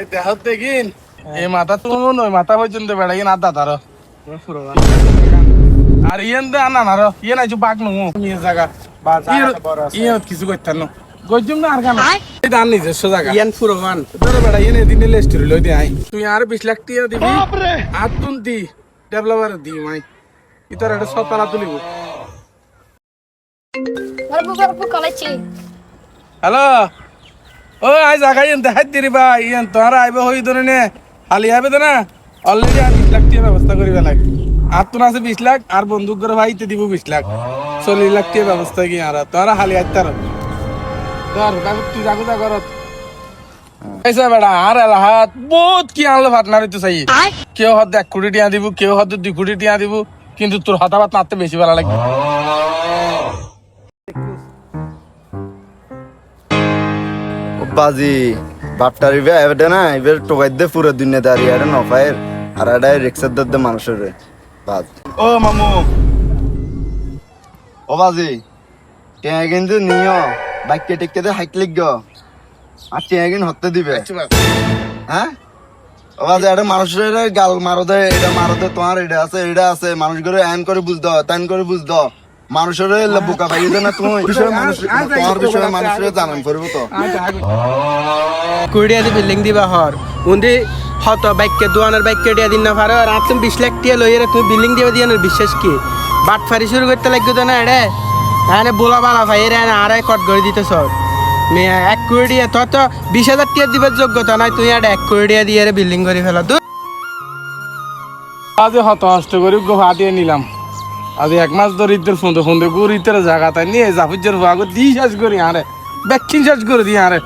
এই দেহত দেখিন এই মাথা তুমুন ওই মাথা পর্যন্ত বেড়া ইন আদা তার আর ইয়েন দে আনা নার ইয়েন আইছু বাঘ নু নিয়ে জায়গা ইয়েন কিছু করতেন না গজুম না আর কেন এই দান নিজস্ব জায়গা ইয়ান ফুরমান তোর বেড়া ইয়েন এদিন লেস্টরি লই দে আই তুই আর 20 লাখ টিয়া দিবি আর তুন দি ডেভেলপার দি মাই ইতর এটা সতলা তুলিব গর্ব কলেছি হ্যালো ও আজ আগাই দেখাই দিরি বা ইয়ান তোরা আইবে হই ধরে নে হালি আইবে তো না অলরেডি আর 20 লাখ টাকা ব্যবস্থা করিবে লাগ আর তোর আছে 20 লাখ আর বন্দুক করে ভাইতে দিব 20 লাখ 40 লাখ টাকা ব্যবস্থা কি আর তোরা হালি আইতার ধর কাগজ তুই জাগো যা করত পয়সা বেড়া আর এলাহাত বহুত কি আনলো পার্টনার তো চাই কেউ হদ 1 কোটি টাকা দিব কেউ হদ 2 কোটি টাকা দিব কিন্তু তোর হতাবাত নাতে বেশি ভালো লাগবে বাজি বাপটার ইবে এবে না ইবে টোকাই দে পুরো দুনিয়া দাঁড়িয়ে আর নফায়ের আর এটাই রিক্সার দর মানুষের বাজ ও মামু ও বাজি টেয়া কিন্তু নিও বাইকে টেকে দে হাইক লিখ আর টেয়া কিন্তু হতে দিবে হ্যাঁ ও বাজি এটা মানুষের গাল মারো দে এটা মারো দে তোমার এটা আছে মানুষ করে এন করে বুঝ দাও তেন করে বুঝ দাও মানুষের বোকা পাই না তুমি বিষয়ে মানুষ তোমার বিষয়ে মানুষের জানান করবো তো কুড়িয়া দি বিল্ডিং দিবা হর উন্দি হত বাইককে দোয়ানের বাইককে দিয়া দিন না পারো আর তুমি 20 লাখ টিয়া লইরে তুমি বিল্ডিং দিবা দিয়া বিশ্বাস কি বাট ফারি শুরু করতে লাগবে তো না এড়ে এখানে বোলা বালা ভাই এরা আড়াই কট করে দিতে সব মেয়ে 1 কোটি দিয়া তো 20,000 টিয়া দিবার যোগ্যতা নাই তুই এটা 1 কোটি দিয়া দিয়ে বিল্ডিং করে ফেলা আজ হত নষ্ট করে হাতিয়ে নিলাম আজ 1 মাস ধরে ইতের ফোন গুড় ইতের জায়গা তাই নিয়ে জাফুজের ভাগ দিয়ে শেষ করি আরে ব্যাকিং শেষ করে দিই আরে